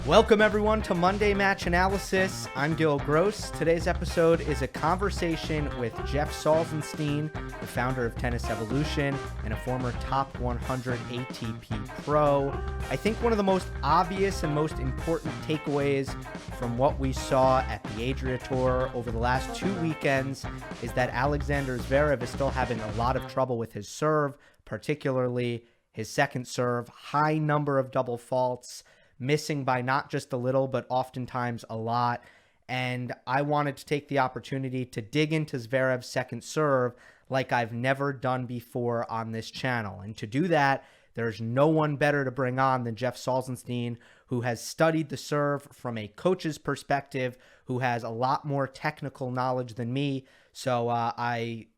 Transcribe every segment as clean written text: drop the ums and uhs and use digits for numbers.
Welcome everyone to Monday Match Analysis. I'm Gill. Today's episode is a conversation with Jeff Salzenstein, the founder of Tennis Evolution and a former top 100 ATP pro. I think one of the most obvious and most important takeaways from what we saw at the Adria Tour over the last 2 weekends is that Alexander Zverev is still having a lot of trouble with his serve, particularly his second serve, high number of double faults, missing by not just a little, but oftentimes a lot. And I wanted to take the opportunity to dig into Zverev's second serve like I've never done before on this channel. And to do that, there's no one better to bring on than Jeff Salzenstein, who has studied the serve from a coach's perspective, who has a lot more technical knowledge than me. So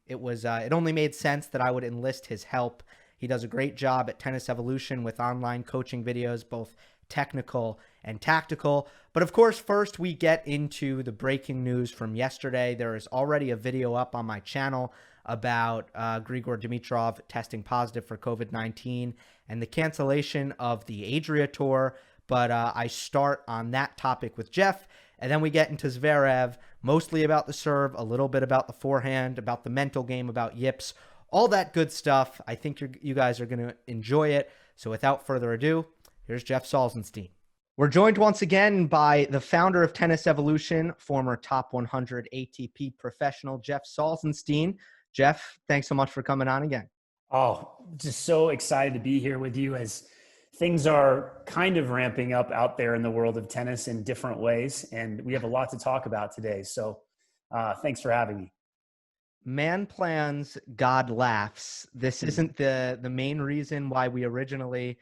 it only made sense that I would enlist his help. He does a great job at Tennis Evolution with online coaching videos, both technical and tactical. But of course, first we get into the breaking news from yesterday. There is already a video up on my channel about Grigor Dimitrov testing positive for COVID-19 and the cancellation of the Adria Tour. But I start on that topic with Jeff, and then we get into Zverev, mostly about the serve, a little bit about the forehand, about the mental game, about yips, all that good stuff. I think you guys are going to enjoy it. So without further ado, here's Jeff Salzenstein. We're joined once again by the founder of Tennis Evolution, former top 100 ATP professional, Jeff Salzenstein. Jeff, thanks so much for coming on again. Oh, just so excited to be here with you as things are kind of ramping up out there in the world of tennis in different ways. And we have a lot to talk about today. So thanks for having me. Man plans, God laughs. This isn't the main reason why we originally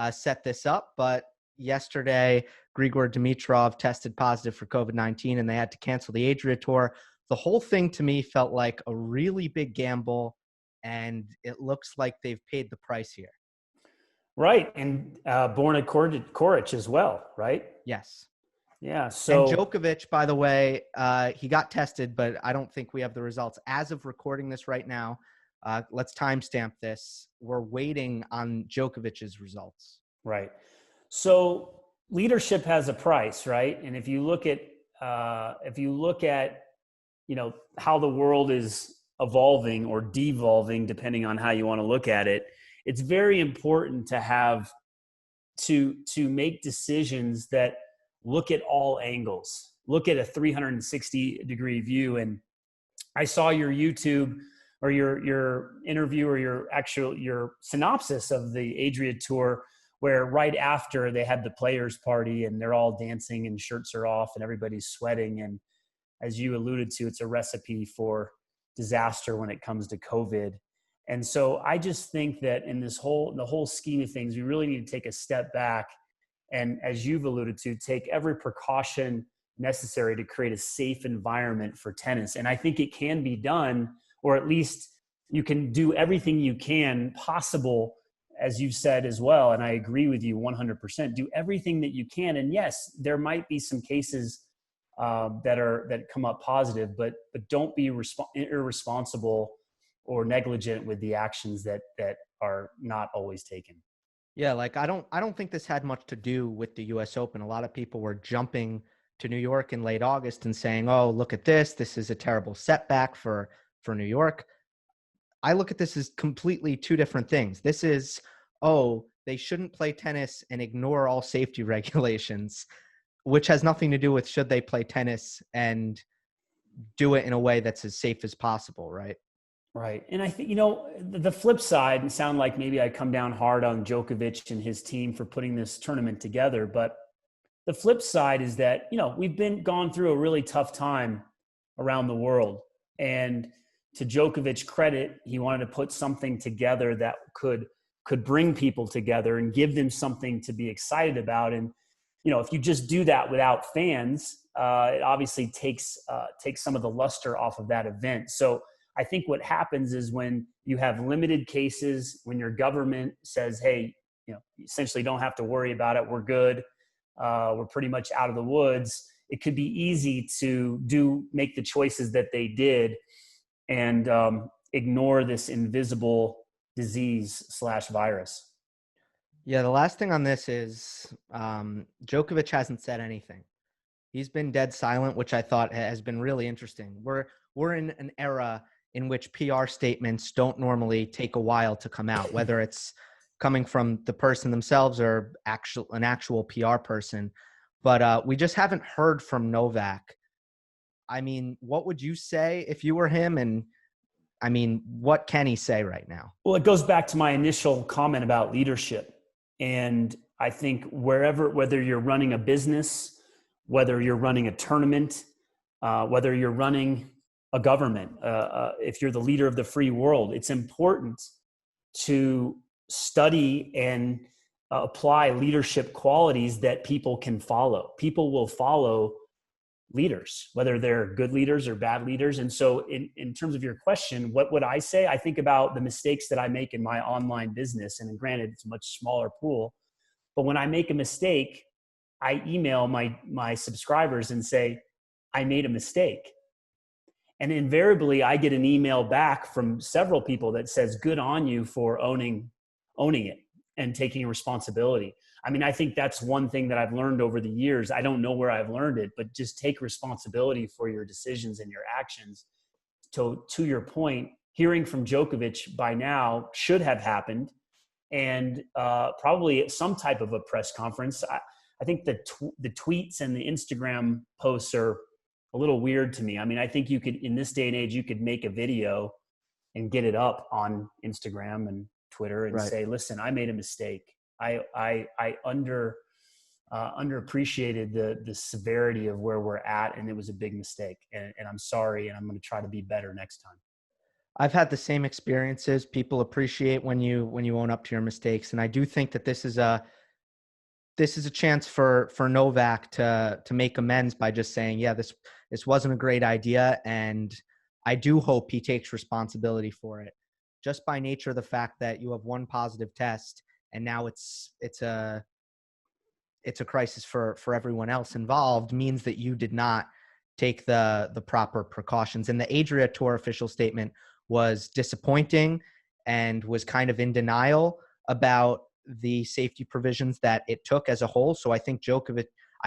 set this up, but yesterday Grigor Dimitrov tested positive for COVID-19 and they had to cancel the Adria Tour. The whole thing to me felt like a really big gamble, and it looks like they've paid the price here. Right. And Borna Coric as well, right? Yes. Yeah. So, and Djokovic, by the way, he got tested, but I don't think we have the results as of recording this right now. Let's timestamp this. We're waiting on Djokovic's results. Right. So leadership has a price, right? And if you look at how the world is evolving or devolving, depending on how you want to look at it, it's very important to have to make decisions that look at all angles, look at a 360-degree view. And I saw your YouTube or your interview or your synopsis of the Adria Tour, where right after they had the players party and they're all dancing and shirts are off and everybody's sweating. And as you alluded to, it's a recipe for disaster when it comes to COVID. And so I just think that in the whole scheme of things, we really need to take a step back. And as you've alluded to, take every precaution necessary to create a safe environment for tennis. And I think it can be done, or at least you can do everything you can possible, as you've said as well. And I agree with you 100%. Do everything that you can. And yes, there might be some cases that come up positive, but don't be irresponsible or negligent with the actions that are not always taken. Yeah, like I don't think this had much to do with the US Open. A lot of people were jumping to New York in late August and saying, "Oh, look at this. This is a terrible setback for New York." I look at this as completely two different things. This is, oh, they shouldn't play tennis and ignore all safety regulations, which has nothing to do with should they play tennis and do it in a way that's as safe as possible, right? Right. And I think, the flip side, and sound like maybe I come down hard on Djokovic and his team for putting this tournament together, but the flip side is that, we've gone through a really tough time around the world. And to Djokovic's credit, he wanted to put something together that could bring people together and give them something to be excited about. And, if you just do that without fans, it obviously takes some of the luster off of that event. So I think what happens is when you have limited cases, when your government says, hey, you essentially don't have to worry about it, we're good, we're pretty much out of the woods, it could be easy to make the choices that they did and ignore this invisible disease/virus. Yeah, the last thing on this is Djokovic hasn't said anything. He's been dead silent, which I thought has been really interesting. We're in an era in which PR statements don't normally take a while to come out, whether it's coming from the person themselves or an actual PR person. But we just haven't heard from Novak. I mean, what would you say if you were him? And I mean, what can he say right now? Well, it goes back to my initial comment about leadership. And I think whether you're running a business, whether you're running a tournament, whether you're running a government, if you're the leader of the free world, it's important to study and apply leadership qualities that people can follow. People will follow leaders, whether they're good leaders or bad leaders. And so in terms of your question, what would I say? I think about the mistakes that I make in my online business. And granted, it's a much smaller pool, but when I make a mistake, I email my subscribers and say, I made a mistake. And invariably I get an email back from several people that says, good on you for owning it and taking responsibility. I mean, I think that's one thing that I've learned over the years. I don't know where I've learned it, but just take responsibility for your decisions and your actions. To your point, hearing from Djokovic by now should have happened, and probably at some type of a press conference. I think the tweets and the Instagram posts are a little weird to me. I mean, I think you could, in this day and age, you could make a video and get it up on Instagram and Twitter and say, listen, I made a mistake. I underappreciated the severity of where we're at, and it was a big mistake. And I'm sorry, and I'm going to try to be better next time. I've had the same experiences. People appreciate when you own up to your mistakes, and I do think that this is a chance for Novak to make amends by just saying, yeah, this wasn't a great idea, and I do hope he takes responsibility for it. Just by nature of the fact that you have one positive test, and now it's a crisis for everyone else involved, means that you did not take the proper precautions. And the Adria Tour official statement was disappointing and was kind of in denial about the safety provisions that it took as a whole. So I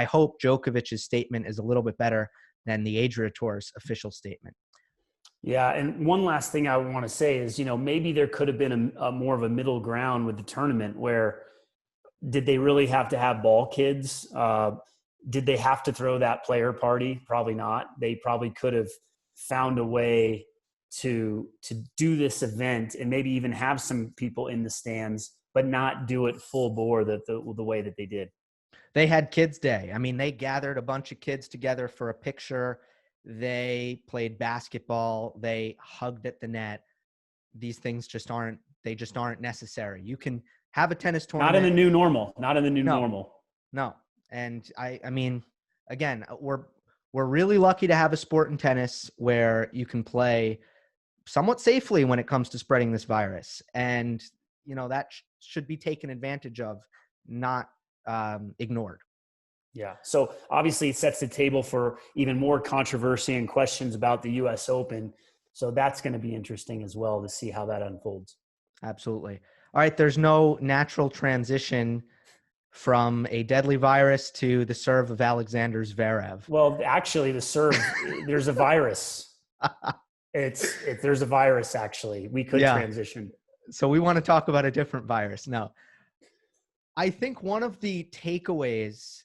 hope Djokovic's statement is a little bit better than the Adria Tour's official statement. Yeah, and one last thing I want to say is, maybe there could have been a more of a middle ground with the tournament where did they really have to have ball kids? Did they have to throw that player party? Probably not. They probably could have found a way to do this event and maybe even have some people in the stands, but not do it full bore the way that they did. They had Kids Day. I mean, they gathered a bunch of kids together for a picture. They played basketball. They hugged at the net. These things just aren't necessary. You can have a tennis tournament. Not in the new normal. No. And I mean, again, we're really lucky to have a sport in tennis where you can play somewhat safely when it comes to spreading this virus. And, that should be taken advantage of, not ignored. Yeah. So obviously it sets the table for even more controversy and questions about the US Open. So that's going to be interesting as well to see how that unfolds. Absolutely. All right. There's no natural transition from a deadly virus to the serve of Alexander Zverev. Well, actually the serve, there's a virus. There's a virus, actually. We could transition. So we want to talk about a different virus. No. I think one of the takeaways,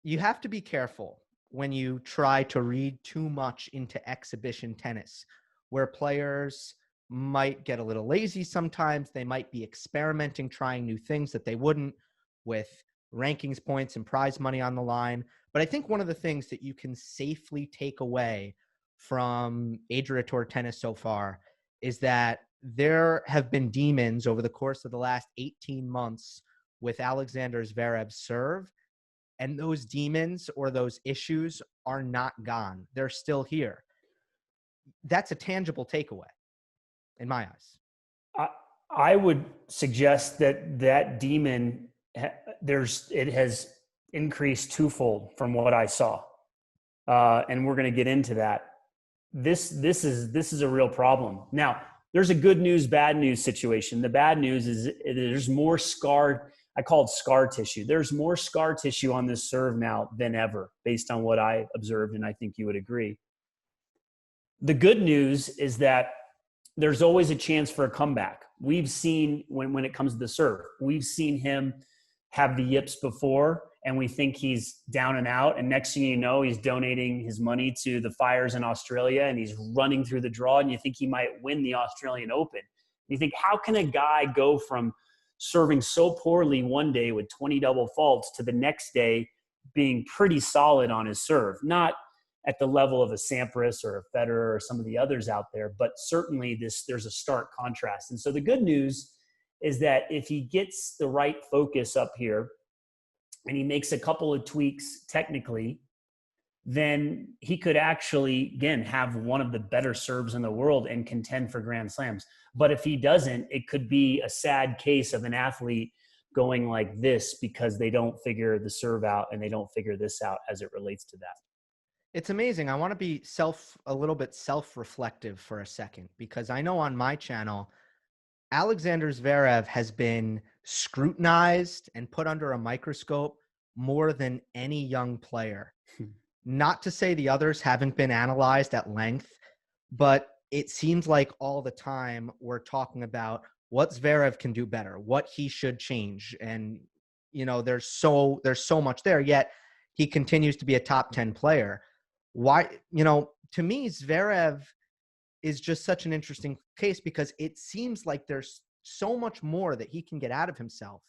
you have to be careful when you try to read too much into exhibition tennis, where players might get a little lazy sometimes. They might be experimenting, trying new things that they wouldn't, with rankings points and prize money on the line. But I think one of the things that you can safely take away from Adria Tour tennis so far is that there have been demons over the course of the last 18 months with Alexander Zverev's serve. And those demons or those issues are not gone. They're still here. That's a tangible takeaway in my eyes. I would suggest that demon, it has increased twofold from what I saw. And we're going to get into that. This is a real problem. Now, there's a good news, bad news situation. The bad news is there's more I call it scar tissue. There's more scar tissue on this serve now than ever, based on what I observed, and I think you would agree. The good news is that there's always a chance for a comeback. We've seen, when it comes to the serve, we've seen him have the yips before, and we think he's down and out. And next thing you know, he's donating his money to the Fires in Australia, and he's running through the draw, and you think he might win the Australian Open. You think, how can a guy go from serving so poorly one day with 20 double faults to the next day being pretty solid on his serve? Not at the level of a Sampras or a Federer or some of the others out there, but certainly there's a stark contrast. And so the good news is that if he gets the right focus up here and he makes a couple of tweaks technically, then he could actually, again, have one of the better serves in the world and contend for Grand Slams. But if he doesn't, it could be a sad case of an athlete going like this because they don't figure the serve out and they don't figure this out as it relates to that. It's amazing. I want to be a little bit self-reflective for a second, because I know on my channel, Alexander Zverev has been scrutinized and put under a microscope more than any young player. Not to say the others haven't been analyzed at length, but it seems like all the time we're talking about what Zverev can do better, what he should change. And, you know, there's so much there, yet he continues to be a top 10 player. Why, you know, to me, Zverev is just such an interesting case because it seems like there's so much more that he can get out of himself,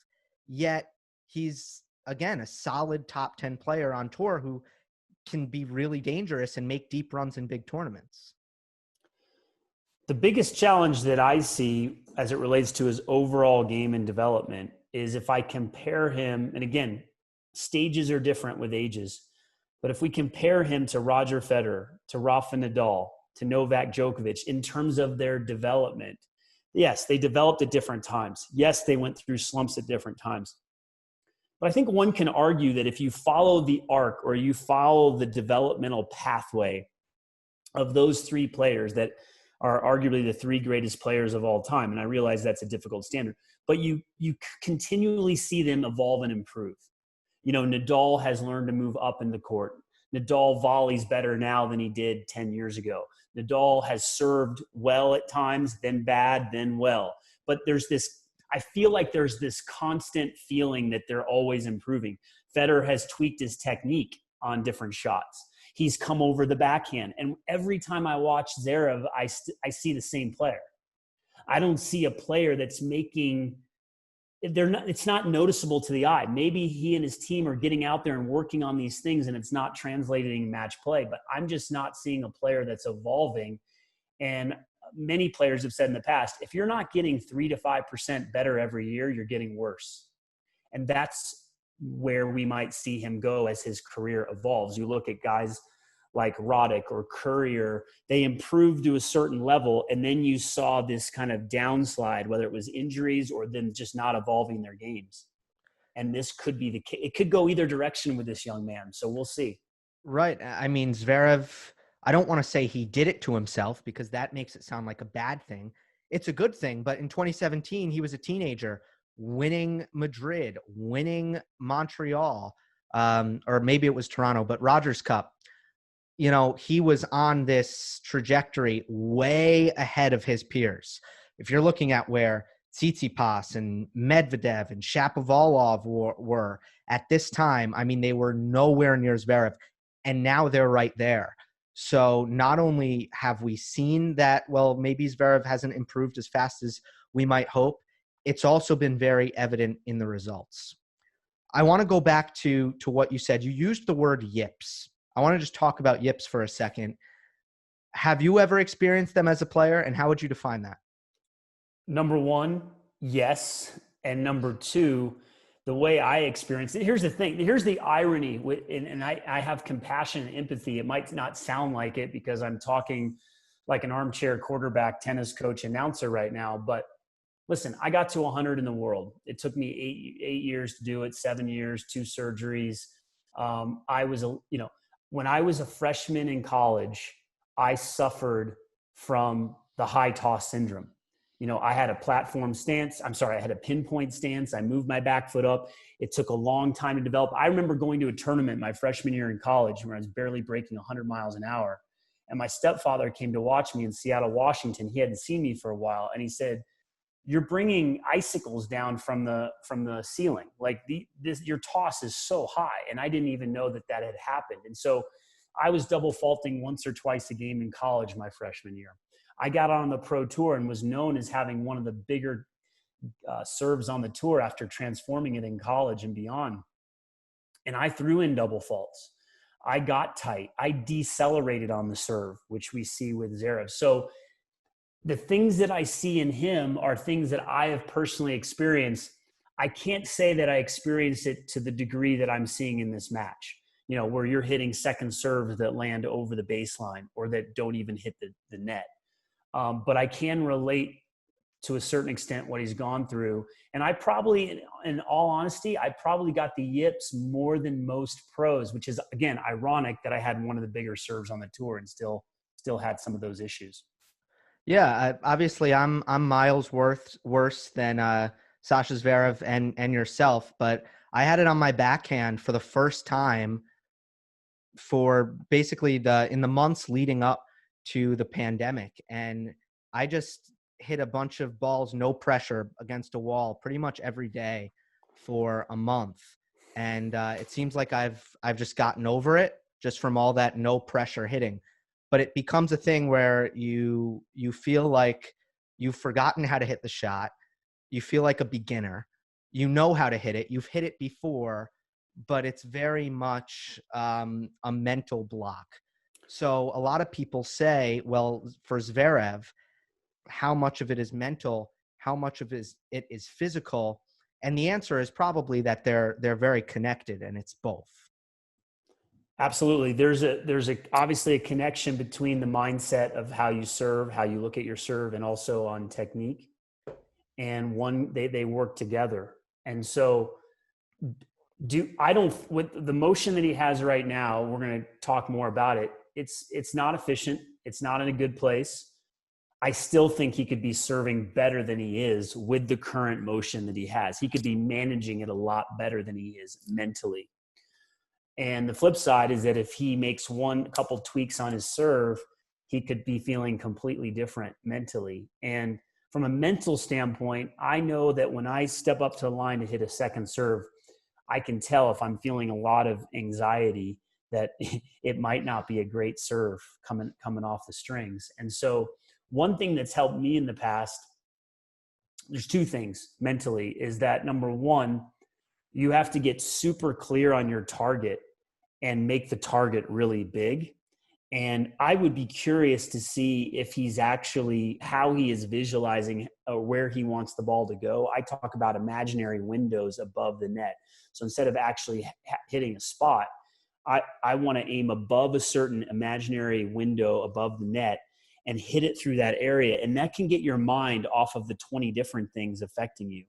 yet he's, again, a solid top 10 player on tour who can be really dangerous and make deep runs in big tournaments. The biggest challenge that I see as it relates to his overall game and development is if I compare him, and again, stages are different with ages, but if we compare him to Roger Federer, to Rafa Nadal, to Novak Djokovic in terms of their development, yes, they developed at different times. Yes, they went through slumps at different times. But I think one can argue that if you follow the arc or you follow the developmental pathway of those three players that are arguably the three greatest players of all time, and I realize that's a difficult standard, but you continually see them evolve and improve. You know, Nadal has learned to move up in the court. Nadal volleys better now than he did 10 years ago. Nadal has served well at times, then bad, then well. But I feel like there's this constant feeling that they're always improving. Federer has tweaked his technique on different shots. He's come over the backhand. And every time I watch Zverev, I see the same player. I don't see a player that's it's not noticeable to the eye. Maybe he and his team are getting out there and working on these things and it's not translating in match play, but I'm just not seeing a player that's evolving. And many players have said in the past, if you're not getting 3 to 5% better every year, you're getting worse. And that's where we might see him go as his career evolves. You look at guys like Roddick or Courier, they improved to a certain level, and then you saw this kind of downslide, whether it was injuries or them just not evolving their games. And this could be the case. It could go either direction with this young man, so we'll see. Right. I mean, Zverev, I don't want to say he did it to himself because that makes it sound like a bad thing. It's a good thing, but in 2017, he was a teenager winning Madrid, winning Montreal, or maybe it was Toronto, but Rogers Cup. You know, he was on this trajectory way ahead of his peers. If you're looking at where Tsitsipas and Medvedev and Shapovalov were at this time, I mean, they were nowhere near Zverev, and now they're right there. So not only have we seen that, well, maybe Zverev hasn't improved as fast as we might hope, it's also been very evident in the results. I want to go back to what you said. You used the word yips. I want to just talk about yips for a second. Have you ever experienced them as a player, and how would you define that? Number one, yes. And number two, the way I experience it, here's the thing. Here's the irony, and I have compassion and empathy. It might not sound like it because I'm talking like an armchair quarterback, tennis coach, announcer right now. But listen, I got to 100 in the world. It took me eight years to do it, 7 years, 2 surgeries. When I was a freshman in college, I suffered from the high toss syndrome. I had a platform stance. I had a pinpoint stance. I moved my back foot up. It took a long time to develop. I remember going to a tournament my freshman year in college where I was barely breaking 100 miles an hour. And my stepfather came to watch me in Seattle, Washington. He hadn't seen me for a while. And he said, "You're bringing icicles down from the ceiling. Like your toss is so high." And I didn't even know that had happened. And so I was double faulting once or twice a game in college my freshman year. I got on the pro tour and was known as having one of the bigger serves on the tour after transforming it in college and beyond. And I threw in double faults. I got tight. I decelerated on the serve, which we see with Zverev. So the things that I see in him are things that I have personally experienced. I can't say that I experienced it to the degree that I'm seeing in this match, where you're hitting second serves that land over the baseline or that don't even hit the net. But I can relate to a certain extent what he's gone through. And I probably, in all honesty, I probably got the yips more than most pros, which is, again, ironic that I had one of the bigger serves on the tour and still had some of those issues. Yeah, obviously I'm miles worse than Sasha Zverev and yourself, but I had it on my backhand for the first time for basically in the months leading up to the pandemic. And I just hit a bunch of balls, no pressure, against a wall pretty much every day for a month. And it seems like I've just gotten over it just from all that no pressure hitting. But it becomes a thing where you feel like you've forgotten how to hit the shot. You feel like a beginner. You know how to hit it. You've hit it before, but it's very much a mental block. So a lot of people say, well, for Zverev, how much of it is mental? How much of it is physical? And the answer is probably that they're very connected, and it's both. Absolutely. There's obviously a connection between the mindset of how you serve, how you look at your serve, and also on technique. And they work together. And so with the motion that he has right now, we're going to talk more about it. It's not efficient. It's not in a good place. I still think he could be serving better than he is with the current motion that he has. He could be managing it a lot better than he is mentally. And the flip side is that if he makes a couple tweaks on his serve, he could be feeling completely different mentally. And from a mental standpoint, I know that when I step up to the line to hit a second serve, I can tell if I'm feeling a lot of anxiety that it might not be a great serve coming off the strings. And so one thing that's helped me in the past, there's two things mentally, is that number one, you have to get super clear on your target and make the target really big. And I would be curious to see if how he is visualizing where he wants the ball to go. I talk about imaginary windows above the net. So instead of actually hitting a spot, I want to aim above a certain imaginary window above the net and hit it through that area. And that can get your mind off of the 20 different things affecting you.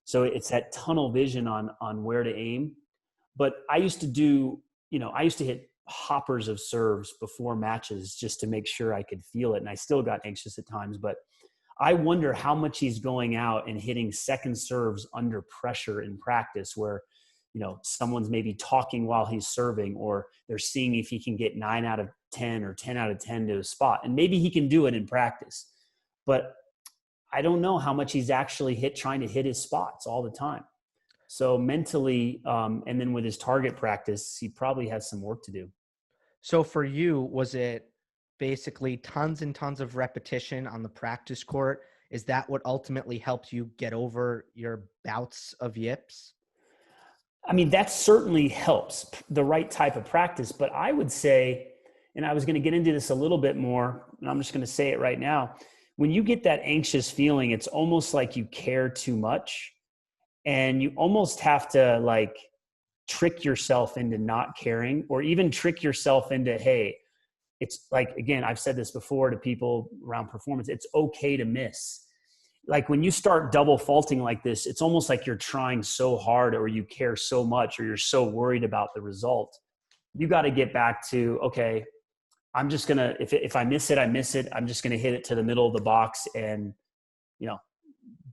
So it's that tunnel vision on where to aim. But I used to hit hoppers of serves before matches just to make sure I could feel it. And I still got anxious at times, but I wonder how much he's going out and hitting second serves under pressure in practice where, someone's maybe talking while he's serving, or they're seeing if he can get 9 out of 10 or 10 out of 10 to a spot. And maybe he can do it in practice, but I don't know how much he's actually trying to hit his spots all the time. So mentally, and then with his target practice, he probably has some work to do. So for you, was it basically tons and tons of repetition on the practice court? Is that what ultimately helped you get over your bouts of yips? I mean, that certainly helps, the right type of practice. But I would say, and I was going to get into this a little bit more, and I'm just going to say it right now. When you get that anxious feeling, it's almost like you care too much. And you almost have to trick yourself into not caring, or even trick yourself into, hey, it's like, again, I've said this before to people around performance, it's okay to miss. Like when you start double faulting like this, it's almost like you're trying so hard, or you care so much, or you're so worried about the result. You got to get back to, okay, I'm just going to, if I miss it, I miss it. I'm just going to hit it to the middle of the box and you know,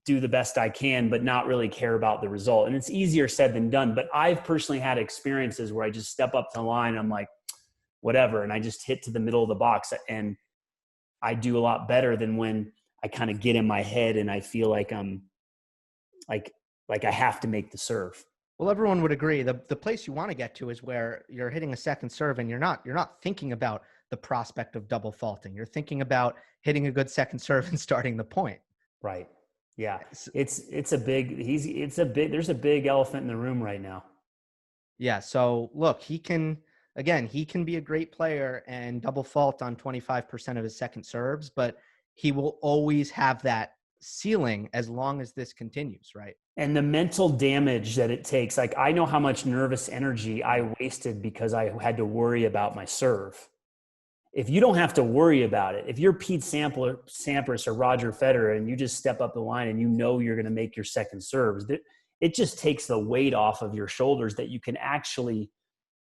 do the best I can, but not really care about the result. And it's easier said than done. But I've personally had experiences where I just step up to the line and I'm like, whatever. And I just hit to the middle of the box, and I do a lot better than when I kind of get in my head and I feel like I'm like I have to make the serve. Well, everyone would agree. The place you want to get to is where you're hitting a second serve and you're not thinking about the prospect of double faulting. You're thinking about hitting a good second serve and starting the point. Right. Yeah. It's a big there's a big elephant in the room right now. Yeah. So look, he can be a great player and double fault on 25% of his second serves, but he will always have that ceiling as long as this continues, right? And the mental damage that it takes, like I know how much nervous energy I wasted because I had to worry about my serve. If you don't have to worry about it, if you're Pete Sampras or Roger Federer and you just step up the line and you know you're going to make your second serves, it just takes the weight off of your shoulders that you can actually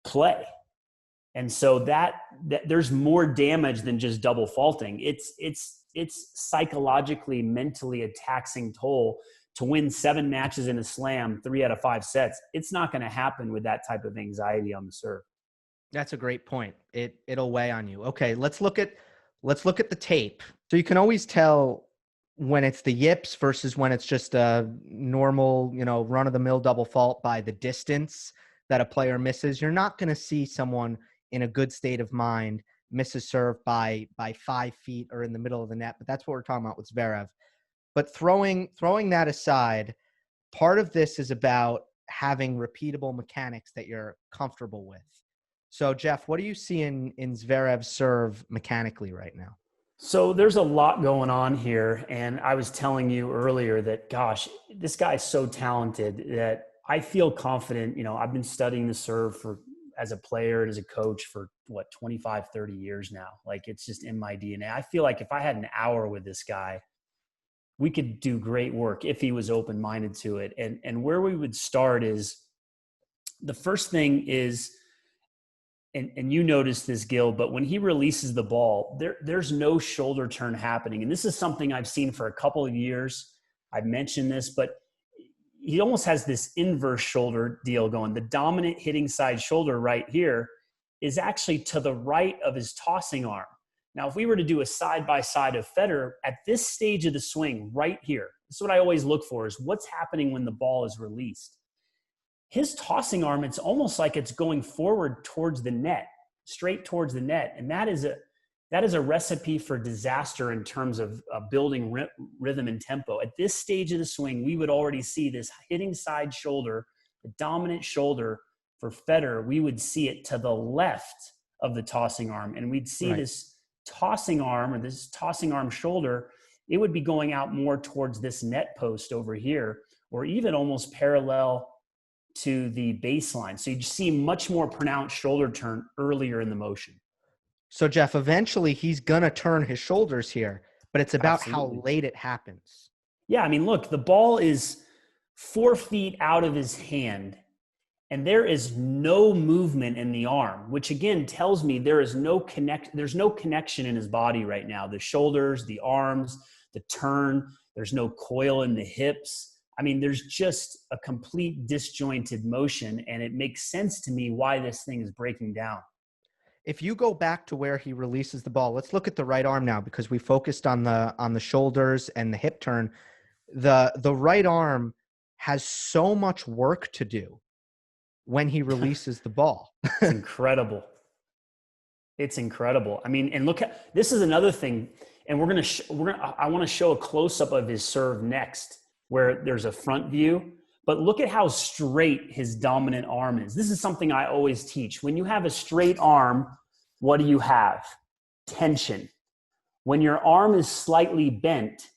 play. And so that there's more damage than just double faulting. It's psychologically, mentally a taxing toll to win 7 matches in a slam, 3 out of 5 sets. It's not going to happen with that type of anxiety on the serve. That's a great point. It'll weigh on you. Okay, let's look at the tape. So you can always tell when it's the yips versus when it's just a normal, run-of-the-mill double fault by the distance that a player misses. You're not going to see someone in a good state of mind miss a serve by 5 feet or in the middle of the net, but that's what we're talking about with Zverev. But throwing that aside, part of this is about having repeatable mechanics that you're comfortable with. So, Jeff, what do you see in Zverev's serve mechanically right now? So there's a lot going on here. And I was telling you earlier that, gosh, this guy is so talented that I feel confident. I've been studying the serve as a player and as a coach for 25, 30 years now. Like it's just in my DNA. I feel like if I had an hour with this guy, we could do great work if he was open-minded to it. And where we would start is the first thing is, and you noticed this, Gill, but when he releases the ball, there's no shoulder turn happening. And this is something I've seen for a couple of years. I've mentioned this, but he almost has this inverse shoulder deal going. The dominant hitting side shoulder right here is actually to the right of his tossing arm. Now, if we were to do a side-by-side of Federer at this stage of the swing right here, this is what I always look for, is what's happening when the ball is released. His tossing arm, it's almost like it's going forward towards the net, straight towards the net. And that is a recipe for disaster in terms of building rhythm and tempo. At this stage of the swing, we would already see this hitting side shoulder, the dominant shoulder for Federer. We would see it to the left of the tossing arm. And we'd see this tossing arm, or this tossing arm shoulder, it would be going out more towards this net post over here, or even almost parallel to the baseline. So you see much more pronounced shoulder turn earlier in the motion. So Jeff, eventually he's going to turn his shoulders here, but it's about how late it happens. Yeah. I mean, look, the ball is 4 feet out of his hand and there is no movement in the arm, which again tells me there's no connection in his body right now. The shoulders, the arms, the turn, there's no coil in the hips. I mean, there's just a complete disjointed motion, and it makes sense to me why this thing is breaking down. If you go back to where he releases the ball, let's look at the right arm now because we focused on the shoulders and the hip turn. The right arm has so much work to do when he releases the ball. It's incredible. It's incredible. I mean, and look at, this is another thing, and I want to show a close up of his serve next, where there's a front view, but look at how straight his dominant arm is. This is something I always teach. When you have a straight arm, what do you have? Tension. When your arm is slightly bent,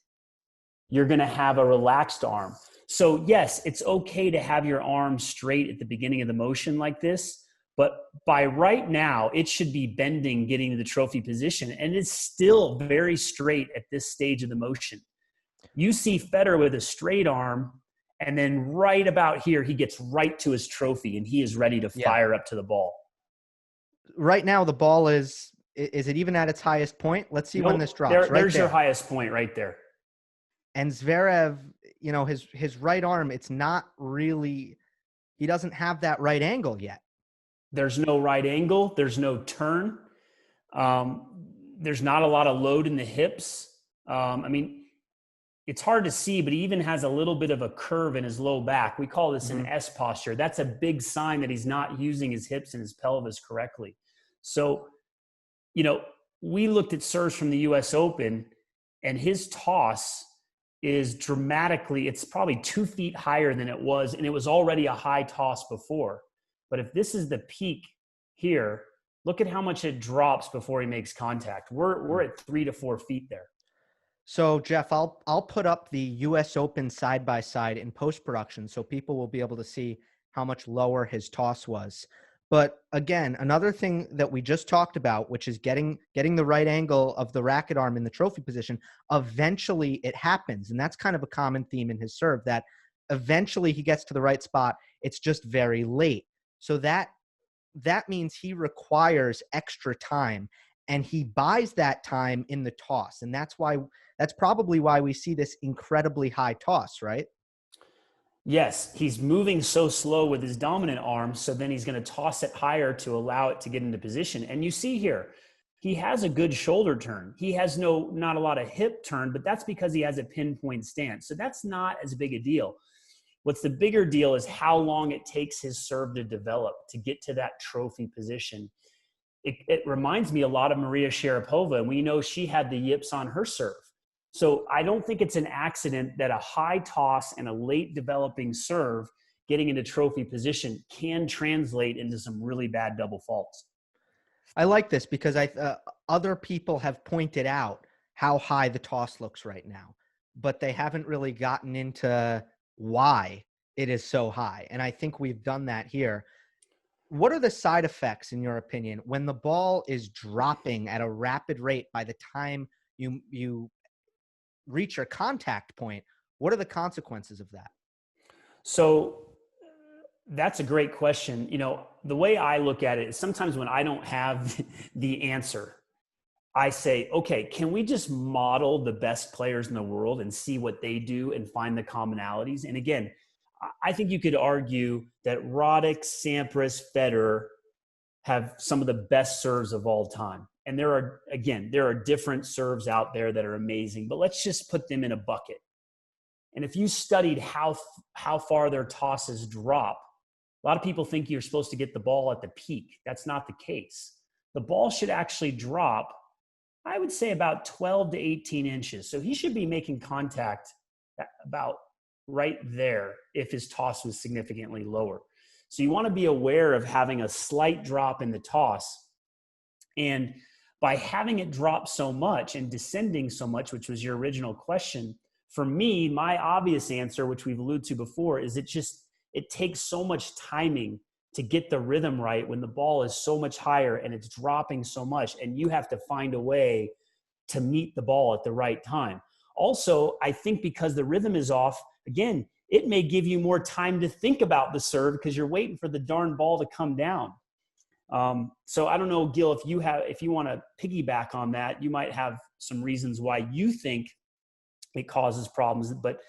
you're going to have a relaxed arm. So yes, it's okay to have your arm straight at the beginning of the motion like this, but by right now, it should be bending, getting to the trophy position, and it's still very straight at this stage of the motion. You see Federer with a straight arm, and then right about here, he gets right to his trophy, and he is ready to fire up to the ball. Right now, the ball is it even at its highest point? Let's see when this drops. There's your highest point right there. And Zverev, his right arm, it's not really, he doesn't have that right angle yet. There's no right angle. There's no turn. There's not a lot of load in the hips. I mean, it's hard to see, but he even has a little bit of a curve in his low back. We call this an S posture. That's a big sign that he's not using his hips and his pelvis correctly. So, we looked at serves from the US Open, and his toss is dramatically, it's probably 2 feet higher than it was, and it was already a high toss before. But if this is the peak here, look at how much it drops before he makes contact. We're at 3 to 4 feet there. So Jeff, I'll put up the US Open side by side in post-production so people will be able to see how much lower his toss was. But again, another thing that we just talked about, which is getting the right angle of the racket arm in the trophy position, eventually it happens. And that's kind of a common theme in his serve, that eventually he gets to the right spot. It's just very late. So that means he requires extra time, and he buys that time in the toss. And that's probably why we see this incredibly high toss, right? Yes, he's moving so slow with his dominant arm, so then he's going to toss it higher to allow it to get into position. And you see here, he has a good shoulder turn. He has not a lot of hip turn, but that's because he has a pinpoint stance. So that's not as big a deal. What's the bigger deal is how long it takes his serve to develop to get to that trophy position. It reminds me a lot of Maria Sharapova, and we know she had the yips on her serve. So I don't think it's an accident that a high toss and a late developing serve getting into trophy position can translate into some really bad double faults. I like this because other people have pointed out how high the toss looks right now, but they haven't really gotten into why it is so high. And I think we've done that here. What are the side effects, in your opinion, when the ball is dropping at a rapid rate by the time you reach your contact point? What are the consequences of that? So that's a great question. The way I look at it is sometimes when I don't have the answer, I say, okay, can we just model the best players in the world and see what they do and find the commonalities? And again, I think you could argue that Roddick, Sampras, Federer have some of the best serves of all time. And there are different serves out there that are amazing, but let's just put them in a bucket. And if you studied how far their tosses drop, a lot of people think you're supposed to get the ball at the peak. That's not the case. The ball should actually drop, I would say, about 12 to 18 inches. So he should be making contact about right there if his toss was significantly lower. So you want to be aware of having a slight drop in the toss. And by having it drop so much and descending so much, which was your original question, for me, my obvious answer, which we've alluded to before, is it takes so much timing to get the rhythm right when the ball is so much higher and it's dropping so much, and you have to find a way to meet the ball at the right time. Also, I think because the rhythm is off, again, it may give you more time to think about the serve because you're waiting for the darn ball to come down. So I don't know, Gill, if you want to piggyback on that, you might have some reasons why you think it causes problems. But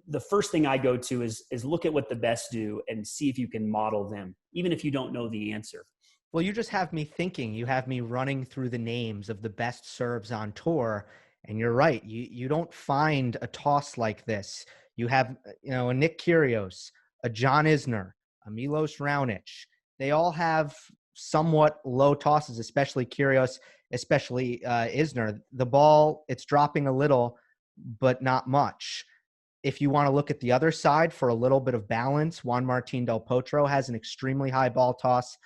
the first thing I go to is look at what the best do and see if you can model them, even if you don't know the answer. Well, you just have me thinking. You have me running through the names of the best serves on tour. And you're right. You don't find a toss like this. You have, a Nick Kyrgios, a John Isner, a Milos Raonic. They all have somewhat low tosses, especially Kyrgios, especially Isner. The ball, it's dropping a little, but not much. If you want to look at the other side for a little bit of balance, Juan Martín del Potro has an extremely high ball toss.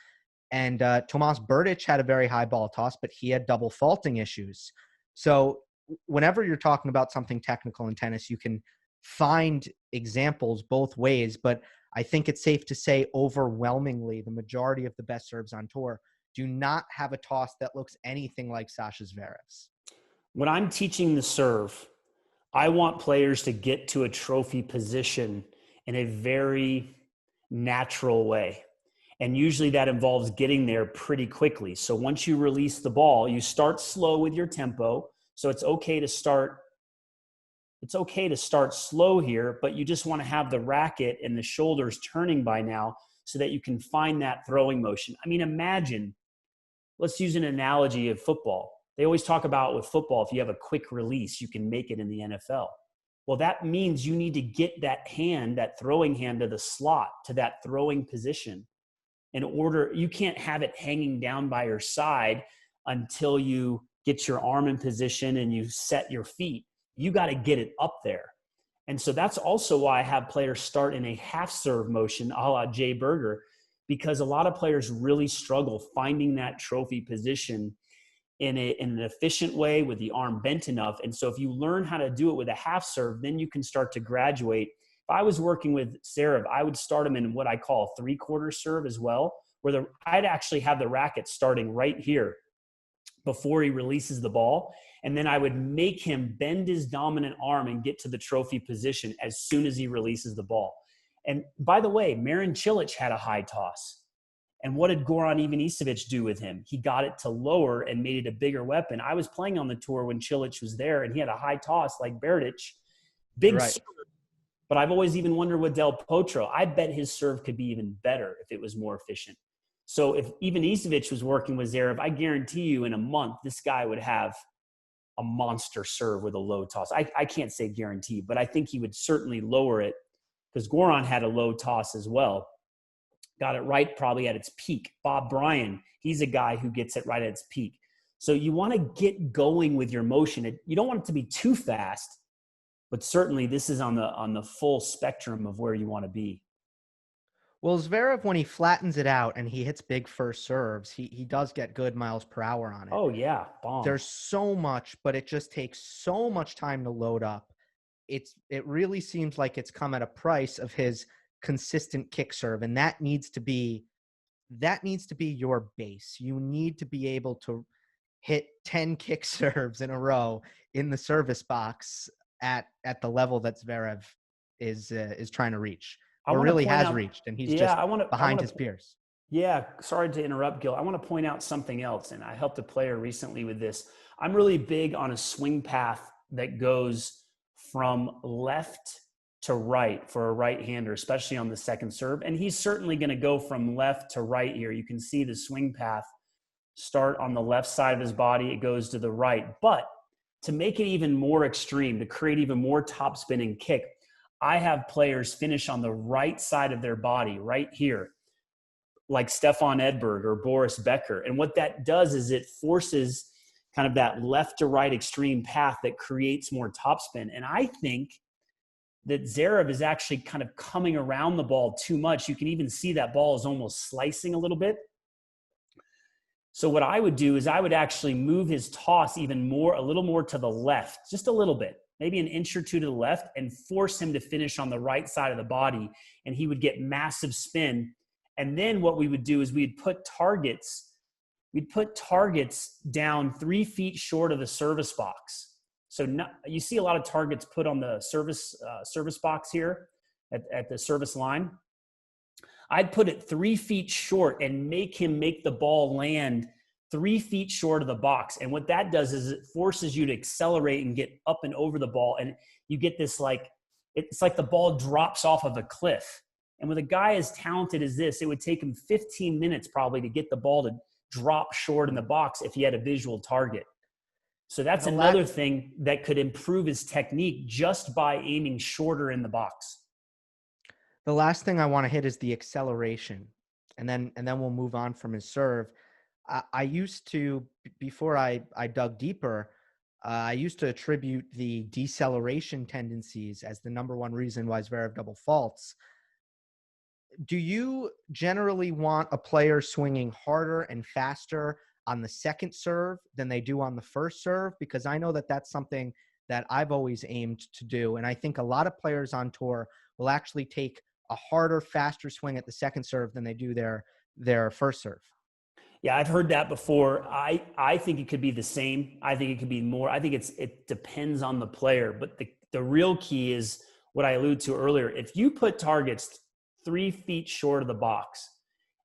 And Tomas Berdych had a very high ball toss, but he had double faulting issues. So whenever you're talking about something technical in tennis, you can find examples both ways. But I think it's safe to say overwhelmingly the majority of the best serves on tour do not have a toss that looks anything like Sasha Zverev's. When I'm teaching the serve, I want players to get to a trophy position in a very natural way. And usually that involves getting there pretty quickly. So once you release the ball, you start slow with your tempo. So it's okay to start it's okay to start slow here, but you just want to have the racket and the shoulders turning by now so that you can find that throwing motion. I mean, imagine, let's use an analogy of football. They always talk about with football, if you have a quick release, you can make it in the NFL. Well, that means you need to get that hand, that throwing hand, to the slot, to that throwing position. In order, you can't have it hanging down by your side until you get your arm in position and you set your feet. You got to get it up there. And so that's also why I have players start in a half serve motion, a la Jay Berger, because a lot of players really struggle finding that trophy position in an efficient way with the arm bent enough. And so if you learn how to do it with a half serve, then you can start to graduate. If I was working with Zverev, I would start him in what I call a 3/4 serve as well, where I'd actually have the racket starting right here before he releases the ball. And then I would make him bend his dominant arm and get to the trophy position as soon as he releases the ball. And by the way, Marin Cilic had a high toss. And what did Goran Ivanisevic do with him? He got it to lower and made it a bigger weapon. I was playing on the tour when Cilic was there, and he had a high toss like Berdych. Big serve. But I've always even wondered with Del Potro, I bet his serve could be even better if it was more efficient. So if Ivanisevic was working with Zverev, I guarantee you in a month, this guy would have a monster serve with a low toss. I can't say guarantee, but I think he would certainly lower it because Goran had a low toss as well. Got it right probably at its peak. Bob Bryan, he's a guy who gets it right at its peak. So you want to get going with your motion. You don't want it to be too fast, but certainly this is on the full spectrum of where you want to be. Well, Zverev, when he flattens it out and he hits big first serves, he does get good miles per hour on it. Oh, yeah. Bomb. There's so much, but it just takes so much time to load up. It really seems like it's come at a price of his consistent kick serve, and that needs to be your base. You need to be able to hit 10 kick serves in a row in the service box at the level that Zverev is trying to reach, or really has reached, and he's behind his peers. Yeah, sorry to interrupt, Gill. I want to point out something else, and I helped a player recently with this. I'm really big on a swing path that goes from left to right for a right-hander, especially on the second serve. And he's certainly going to go from left to right here. You can see the swing path start on the left side of his body. It goes to the right. But to make it even more extreme, to create even more topspin and kick, I have players finish on the right side of their body, right here, like Stefan Edberg or Boris Becker. And what that does is it forces kind of that left to right extreme path that creates more topspin. And I think that Zverev is actually kind of coming around the ball too much. You can even see that ball is almost slicing a little bit. So what I would do is I would actually move his toss even more, a little more to the left, just a little bit, maybe an inch or two to the left, and force him to finish on the right side of the body. And he would get massive spin. And then what we would do is we'd put targets down 3 feet short of the service box. So you see a lot of targets put on the service box here at the service line. I'd put it 3 feet short and make him make the ball land 3 feet short of the box. And what that does is it forces you to accelerate and get up and over the ball. And you get this it's like the ball drops off of a cliff. And with a guy as talented as this, it would take him 15 minutes probably to get the ball to drop short in the box if he had a visual target. So that's another thing that could improve his technique just by aiming shorter in the box. The last thing I want to hit is the acceleration, and then we'll move on from his serve. I used to, before I dug deeper, I used to attribute the deceleration tendencies as the number one reason why Zverev double faults. Do you generally want a player swinging harder and faster on the second serve than they do on the first serve? Because I know that that's something that I've always aimed to do. And I think a lot of players on tour will actually take a harder, faster swing at the second serve than they do their first serve. Yeah, I've heard that before. I think it could be the same. I think it could be more. I think it depends on the player. But the real key is what I alluded to earlier. If you put targets 3 feet short of the box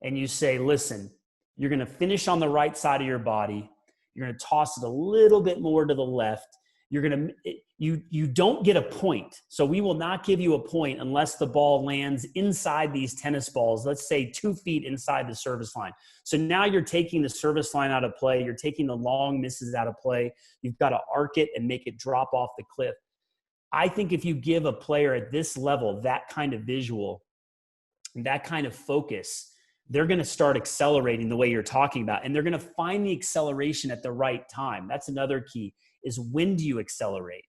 and you say, listen, you're going to finish on the right side of your body. You're going to toss it a little bit more to the left. you don't get a point. So we will not give you a point unless the ball lands inside these tennis balls, let's say 2 feet inside the service line. So now you're taking the service line out of play. You're taking the long misses out of play. You've got to arc it and make it drop off the cliff. I think if you give a player at this level that kind of visual, that kind of focus, they're going to start accelerating the way you're talking about. And they're going to find the acceleration at the right time. That's another key, is when do you accelerate?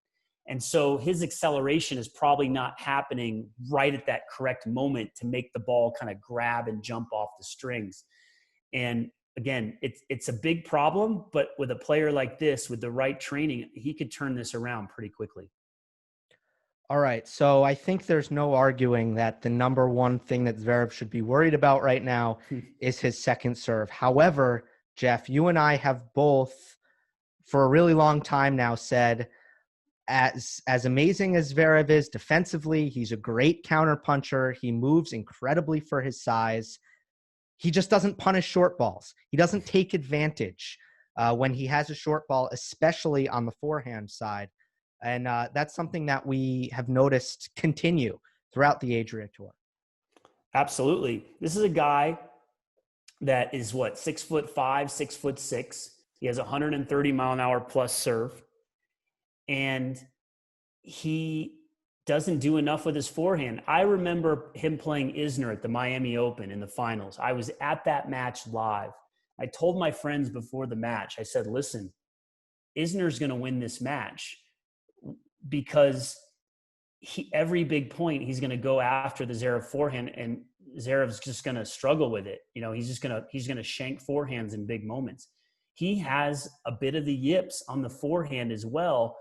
And so his acceleration is probably not happening right at that correct moment to make the ball kind of grab and jump off the strings. And again, it's a big problem, but with a player like this, with the right training, he could turn this around pretty quickly. All right. So I think there's no arguing that the number one thing that Zverev should be worried about right now is his second serve. However, Jeff, you and I have both for a really long time now said, as amazing as Zverev is defensively, he's a great counterpuncher. He moves incredibly for his size. He just doesn't punish short balls. He doesn't take advantage when he has a short ball, especially on the forehand side. And that's something that we have noticed continue throughout the Adria Tour. Absolutely. This is a guy that is 6'5", 6'6". He has 130 mile an hour plus serve. And he doesn't do enough with his forehand. I remember him playing Isner at the Miami Open in the finals. I was at that match live. I told my friends before the match, I said, listen, Isner's going to win this match, because every big point he's going to go after the Zverev forehand, and Zverev's just going to struggle with it. He's going to shank forehands in big moments. He has a bit of the yips on the forehand as well.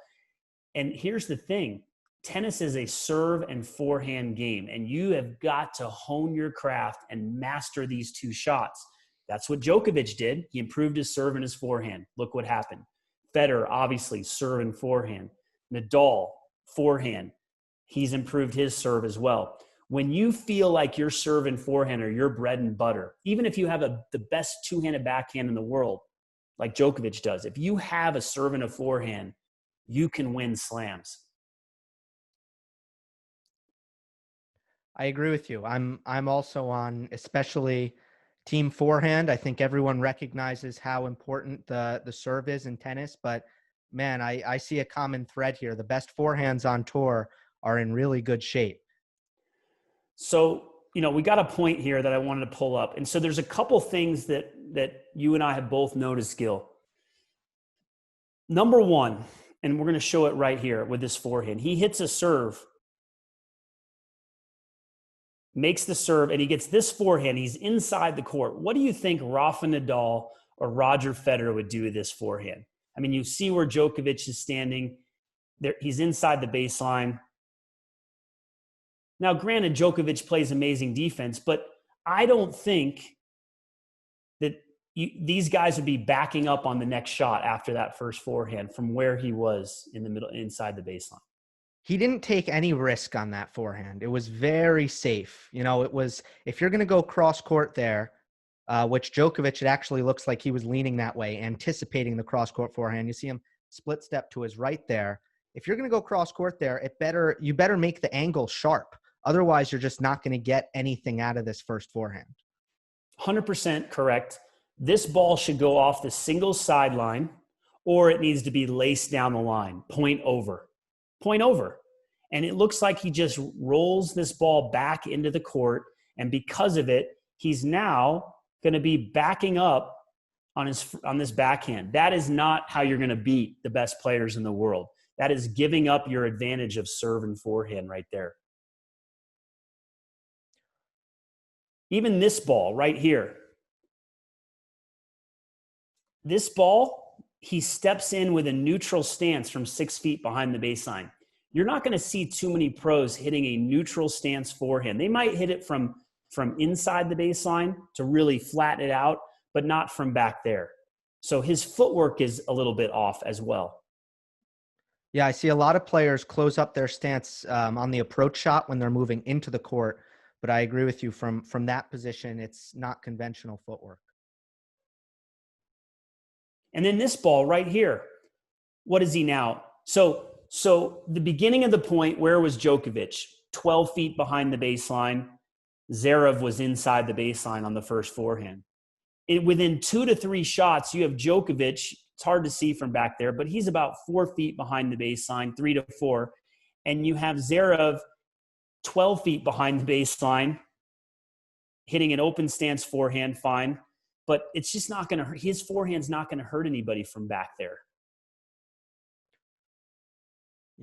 And here's the thing, tennis is a serve and forehand game, and you have got to hone your craft and master these two shots. That's what Djokovic did. He improved his serve and his forehand. Look what happened. Federer, obviously, serve and forehand. Nadal, forehand. He's improved his serve as well. When you feel like your serve and forehand are your bread and butter, even if you have the best two-handed backhand in the world, like Djokovic does, if you have a serve and a forehand, you can win slams. I agree with you. I'm also on especially team forehand. I think everyone recognizes how important the serve is in tennis, but man, I see a common thread here. The best forehands on tour are in really good shape. So, we got a point here that I wanted to pull up. And so there's a couple things that you and I have both noticed, Gill. Number one, and we're going to show it right here with this forehand. He hits a serve, makes the serve, and he gets this forehand. He's inside the court. What do you think Rafa Nadal or Roger Federer would do with this forehand? I mean, you see where Djokovic is standing. There, he's inside the baseline. Now, granted, Djokovic plays amazing defense, but I don't think that these guys would be backing up on the next shot after that first forehand from where he was in the middle, inside the baseline. He didn't take any risk on that forehand. It was very safe. It was, if you're going to go cross court there, which Djokovic, it actually looks like he was leaning that way, anticipating the cross-court forehand. You see him split step to his right there. If you're going to go cross-court there, you better make the angle sharp. Otherwise, you're just not going to get anything out of this first forehand. 100% correct. This ball should go off the single sideline, or it needs to be laced down the line, point over. And it looks like he just rolls this ball back into the court, and because of it, he's now going to be backing up on this backhand. That is not how you're going to beat the best players in the world. That is giving up your advantage of serve and forehand right there. Even this ball right here. This ball, he steps in with a neutral stance from 6 feet behind the baseline. You're not going to see too many pros hitting a neutral stance forehand. They might hit it from inside the baseline to really flatten it out, but not from back there. So his footwork is a little bit off as well. Yeah, I see a lot of players close up their stance on the approach shot when they're moving into the court, but I agree with you from that position, it's not conventional footwork. And then this ball right here, what is he now? So the beginning of the point, where was Djokovic? 12 feet behind the baseline. Zverev was inside the baseline on the first forehand. Within 2 to 3 shots, you have Djokovic. It's hard to see from back there, but he's about 4 feet behind the baseline, 3 to 4. And you have Zverev 12 feet behind the baseline, hitting an open stance forehand, fine. But it's just not going to hurt. His forehand's not going to hurt anybody from back there.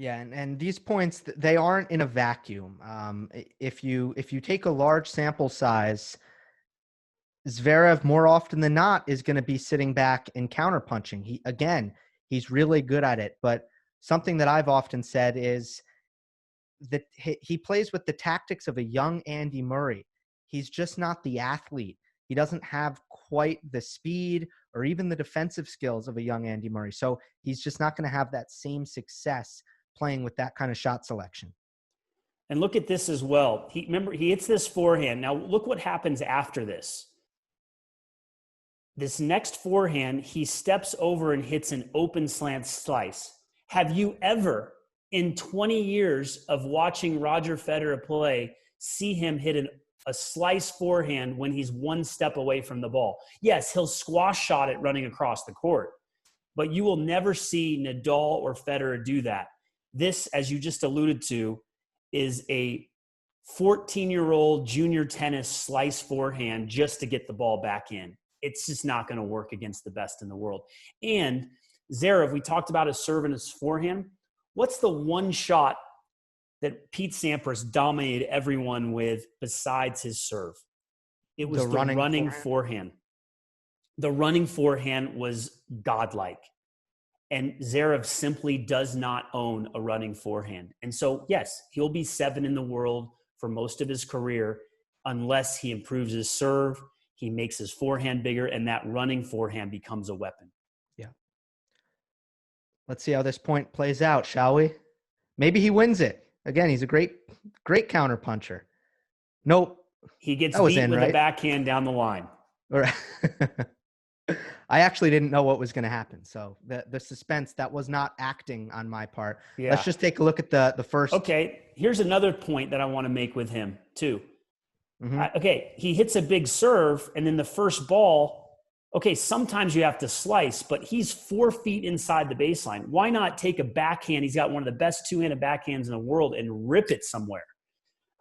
Yeah, and these points, they aren't in a vacuum. If you take a large sample size, Zverev more often than not is going to be sitting back and counterpunching. He's really good at it. But something that I've often said is that he plays with the tactics of a young Andy Murray. He's just not the athlete. He doesn't have quite the speed or even the defensive skills of a young Andy Murray. So he's just not going to have that same success playing with that kind of shot selection. And look at this as well. He hits this forehand. Now look what happens after this. This next forehand, he steps over and hits an open slant slice. Have you ever, in 20 years of watching Roger Federer play, see him hit a slice forehand when he's one step away from the ball? Yes, he'll squash shot it running across the court, but you will never see Nadal or Federer do that. This, as you just alluded to, is a 14-year-old junior tennis slice forehand just to get the ball back in. It's just not going to work against the best in the world. And Zverev, we talked about his serve and his forehand. What's the one shot that Pete Sampras dominated everyone with besides his serve? It was the running forehand. The running forehand was godlike. And Zverev simply does not own a running forehand. And so, yes, he'll be 7 in the world for most of his career unless he improves his serve, he makes his forehand bigger, and that running forehand becomes a weapon. Yeah. Let's see how this point plays out, shall we? Maybe he wins it. Again, he's a great counter puncher. Nope. He gets beat with a backhand down the line. I actually didn't know what was going to happen. So the suspense, that was not acting on my part. Yeah. Let's just take a look at the first. Okay. Here's another point that I want to make with him too. Mm-hmm. He hits a big serve, and then the first ball, sometimes you have to slice, but he's 4 feet inside the baseline. Why not take a backhand? He's got one of the best two-handed backhands in the world and rip it somewhere.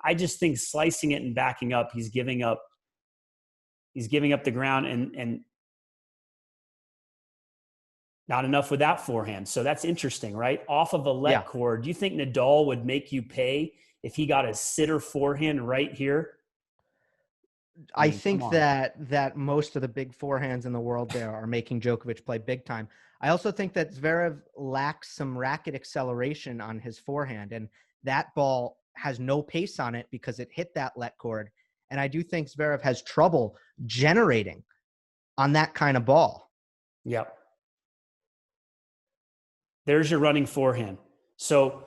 I just think slicing it and backing up, he's giving up the ground and not enough with that forehand. So that's interesting, right? Off of a let cord. Do you think Nadal would make you pay if he got a sitter forehand right here? I think that most of the big forehands in the world there are making Djokovic play big time. I also think that Zverev lacks some racket acceleration on his forehand, and that ball has no pace on it because it hit that let cord. And I do think Zverev has trouble generating on that kind of ball. Yep. There's your running forehand. So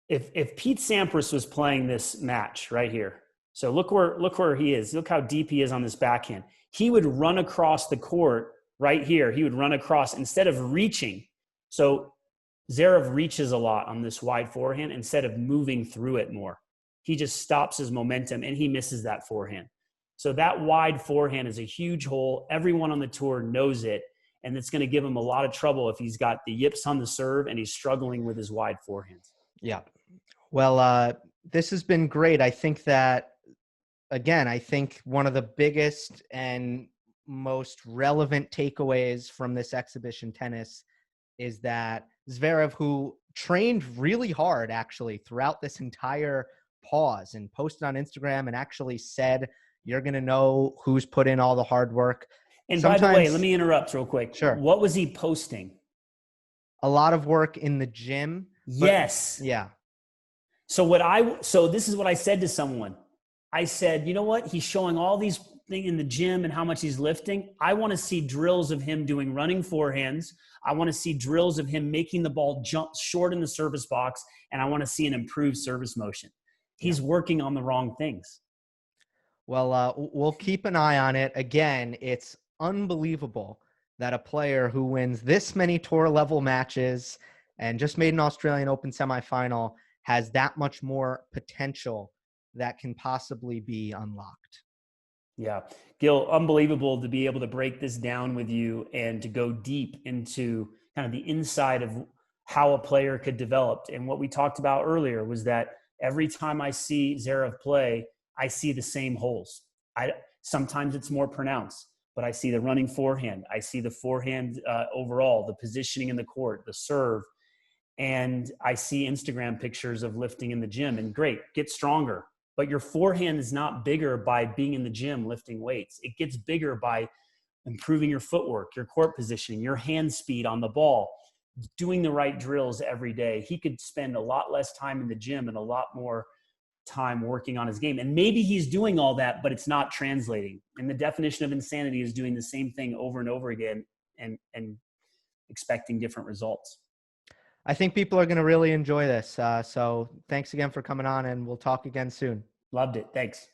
if Pete Sampras was playing this match right here, so look where he is. Look how deep he is on this backhand. He would run across the court right here. He would run across instead of reaching. So Zverev reaches a lot on this wide forehand instead of moving through it more. He just stops his momentum and he misses that forehand. So that wide forehand is a huge hole. Everyone on the tour knows it. And it's going to give him a lot of trouble if he's got the yips on the serve and he's struggling with his wide forehands. Yeah. Well, this has been great. I think that, again, one of the biggest and most relevant takeaways from this exhibition tennis is that Zverev, who trained really hard actually throughout this entire pause and posted on Instagram and actually said, you're going to know who's put in all the hard work. And by the way, let me interrupt real quick. Sure. What was he posting? A lot of work in the gym. Yes. Yeah. So this is what I said to someone. I said, you know what? He's showing all these things in the gym and how much he's lifting. I want to see drills of him doing running forehands. I want to see drills of him making the ball jump short in the service box. And I want to see an improved service motion. He's working on the wrong things. Well, we'll keep an eye on it. Again, it's unbelievable that a player who wins this many tour level matches, and just made an Australian Open semifinal, has that much more potential that can possibly be unlocked. Yeah. Gil, unbelievable to be able to break this down with you and to go deep into kind of the inside of how a player could develop. And what we talked about earlier was that every time I see Zverev play, I see the same holes. Sometimes it's more pronounced, but I see the running forehand. I see the forehand overall, the positioning in the court, the serve. And I see Instagram pictures of lifting in the gym, and great, get stronger. But your forehand is not bigger by being in the gym lifting weights. It gets bigger by improving your footwork, your court positioning, your hand speed on the ball, doing the right drills every day. He could spend a lot less time in the gym and a lot more time working on his game. And maybe he's doing all that, but it's not translating. And the definition of insanity is doing the same thing over and over again and expecting different results. I think people are going to really enjoy this. So thanks again for coming on, and we'll talk again soon. Loved it. Thanks.